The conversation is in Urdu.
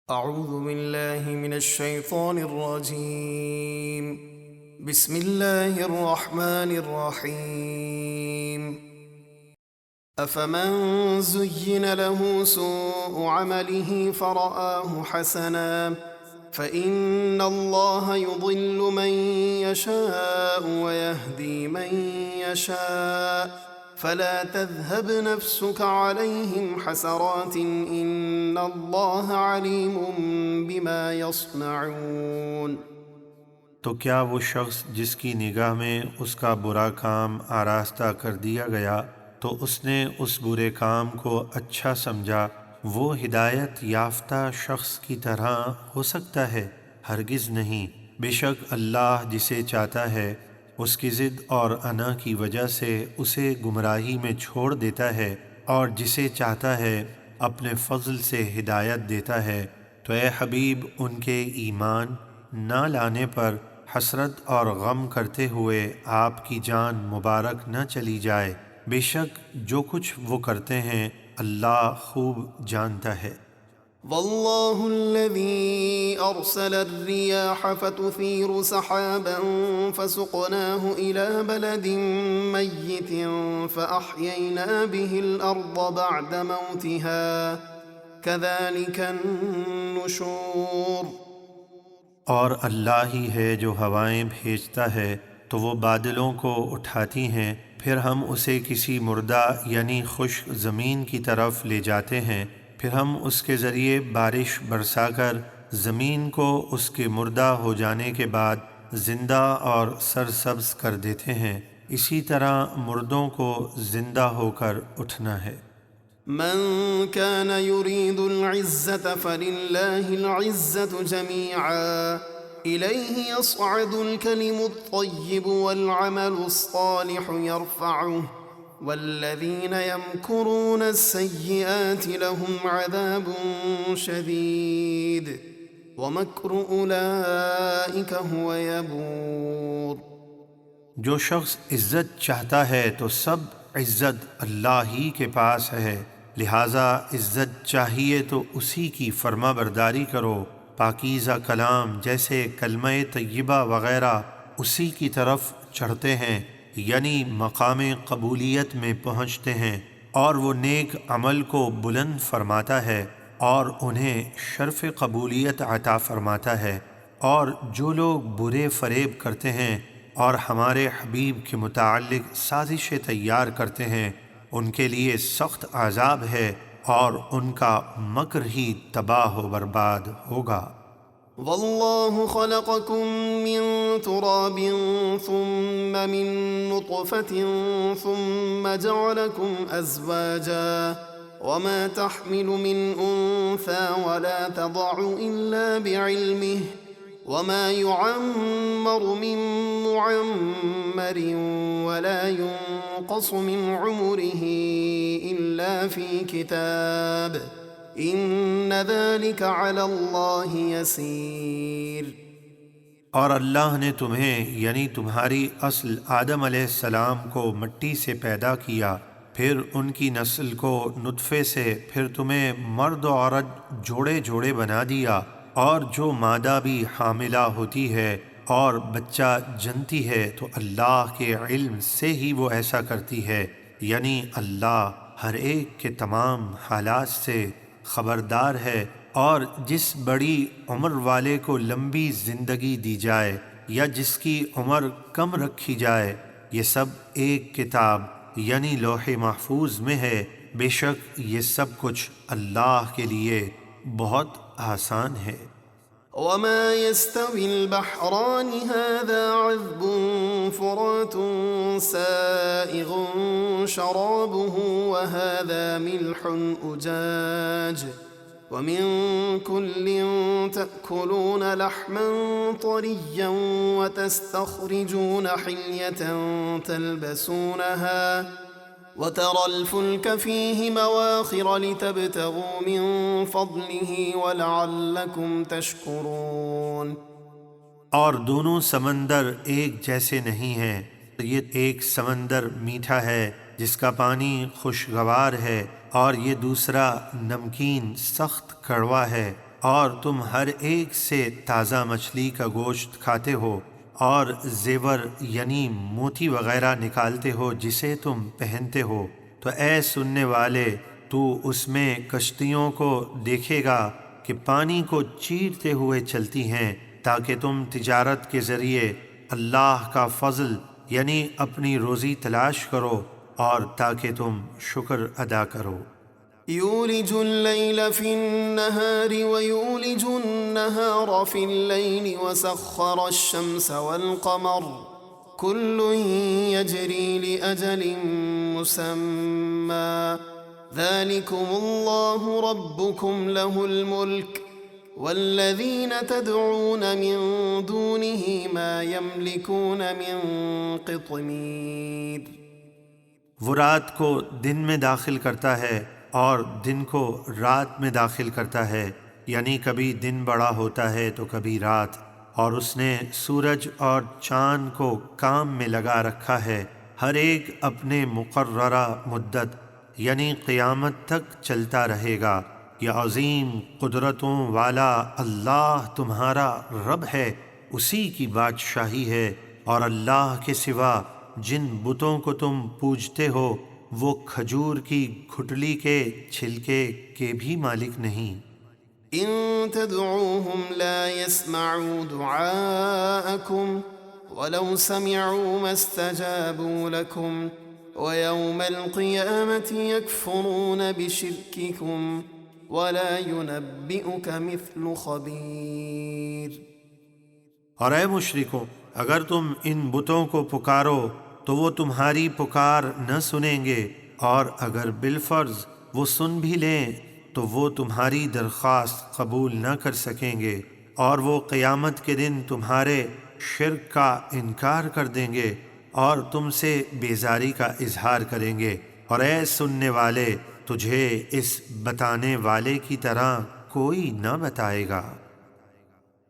أعوذ بالله من الشيطان الرجيم. بسم الله الرحمن الرحيم. أفمن زين له سوء عمله فرآه حسنا فإن الله يضل من يشاء ويهدي من يشاء فلا تذهب نفسك عليهم حسرات إن الله عليم بما يصنعون. تو کیا وہ شخص جس کی نگاہ میں اس کا برا کام آراستہ کر دیا گیا تو اس نے اس برے کام کو اچھا سمجھا، وہ ہدایت یافتہ شخص کی طرح ہو سکتا ہے؟ ہرگز نہیں۔ بے شک اللہ جسے چاہتا ہے اس کی ضد اور انا کی وجہ سے اسے گمراہی میں چھوڑ دیتا ہے، اور جسے چاہتا ہے اپنے فضل سے ہدایت دیتا ہے۔ تو اے حبیب، ان کے ایمان نہ لانے پر حسرت اور غم کرتے ہوئے آپ کی جان مبارک نہ چلی جائے، بے شک جو کچھ وہ کرتے ہیں اللہ خوب جانتا ہے۔ والله الذي أرسل الرياح فتثير سحابا فسقناه إلى بلد ميت فأحيينا به الأرض بعد موتها كذلك النشور. اور اللہ ہی ہے جو ہوائیں بھیجتا ہے تو وہ بادلوں کو اٹھاتی ہیں، پھر ہم اسے کسی مردہ یعنی خشک زمین کی طرف لے جاتے ہیں، پھر ہم اس کے ذریعے بارش برسا کر زمین کو اس کے مردہ ہو جانے کے بعد زندہ اور سرسبز کر دیتے ہیں۔ اسی طرح مردوں کو زندہ ہو کر اٹھنا ہے۔ من كان يريد العزة فلله العزة جميعا إليه يصعد الكلم الطيب والعمل الصالح يرفعه والذين يمكرون السيئات لهم عذاب شديد ومكر أولئك هو يبور. جو شخص عزت چاہتا ہے تو سب عزت اللہ ہی کے پاس ہے، لہٰذا عزت چاہیے تو اسی کی فرما برداری کرو۔ پاکیزہ کلام جیسے کلمہ طیبہ وغیرہ اسی کی طرف چڑھتے ہیں، یعنی مقام قبولیت میں پہنچتے ہیں، اور وہ نیک عمل کو بلند فرماتا ہے اور انہیں شرف قبولیت عطا فرماتا ہے۔ اور جو لوگ برے فریب کرتے ہیں اور ہمارے حبیب کے متعلق سازشیں تیار کرتے ہیں، ان کے لیے سخت عذاب ہے اور ان کا مکر ہی تباہ و برباد ہوگا۔ والله خلقكم من تراب ثم من نطفة ثم جعلكم أزواجا وما تحمل من أنثى ولا تضع إلا بعلمه وما يعمر من معمر ولا ينقص من عمره إلا في كتاب إن ذلك على الله يسير. اور اللہ نے تمہیں یعنی تمہاری اصل آدم علیہ السلام کو مٹی سے پیدا کیا، پھر ان کی نسل کو نطفے سے، پھر تمہیں مرد و عورت جوڑے جوڑے بنا دیا، اور جو مادہ بھی حاملہ ہوتی ہے اور بچہ جنتی ہے تو اللہ کے علم سے ہی وہ ایسا کرتی ہے، یعنی اللہ ہر ایک کے تمام حالات سے خبردار ہے۔ اور جس بڑی عمر والے کو لمبی زندگی دی جائے یا جس کی عمر کم رکھی جائے، یہ سب ایک کتاب یعنی لوح محفوظ میں ہے، بے شک یہ سب کچھ اللہ کے لیے بہت آسان ہے۔ وما يستوي البحران هذا عذب فرات سائغ شرابه وهذا ملح أجاج ومن كل تأكلون لحما طريا وتستخرجون حلية تلبسونها وترى الفلك فيه مواخر لتبتغوا من فضله ولعلكم تشكرون. اور دونوں سمندر ایک جیسے نہیں ہیں، یہ ایک سمندر میٹھا ہے جس کا پانی خوشگوار ہے، اور یہ دوسرا نمکین سخت کڑوا ہے، اور تم ہر ایک سے تازہ مچھلی کا گوشت کھاتے ہو اور زیور یعنی موتی وغیرہ نکالتے ہو جسے تم پہنتے ہو، تو اے سننے والے تو اس میں کشتیوں کو دیکھے گا کہ پانی کو چیرتے ہوئے چلتی ہیں تاکہ تم تجارت کے ذریعے اللہ کا فضل یعنی اپنی روزی تلاش کرو اور تاکہ تم شکر ادا کرو۔ يولج الليل في النهار ويولج النهار في الليل وسخر الشمس والقمر كل يجري لأجل مسمى ذلكم الله ربكم له الملك والذين تدعون من دونه ما يملكون من قطمير۔ وہ رات کو دن میں داخل کرتا ہے اور دن کو رات میں داخل کرتا ہے، یعنی کبھی دن بڑا ہوتا ہے تو کبھی رات، اور اس نے سورج اور چاند کو کام میں لگا رکھا ہے، ہر ایک اپنے مقررہ مدت یعنی قیامت تک چلتا رہے گا۔ یہ عظیم قدرتوں والا اللہ تمہارا رب ہے، اسی کی بادشاہی ہے، اور اللہ کے سوا جن بتوں کو تم پوجتے ہو وہ کھجور کی گھٹلی کے چھلکے کے بھی مالک نہیں۔ إن تدعوهم لا يسمعوا دعاءكم ولو سمعوا ما استجابوا لكم ويوم القيامة يكفرون بشرككم ولا ينبئك مثل خبير۔ اور اے مشرکو، اگر تم ان بتوں کو پکارو تو وہ تمہاری پکار نہ سنیں گے، اور اگر بالفرض وہ سن بھی لیں تو وہ تمہاری درخواست قبول نہ کر سکیں گے، اور وہ قیامت کے دن تمہارے شرک کا انکار کر دیں گے اور تم سے بیزاری کا اظہار کریں گے۔ اور اے سننے والے، تجھے اس بتانے والے کی طرح کوئی نہ بتائے گا۔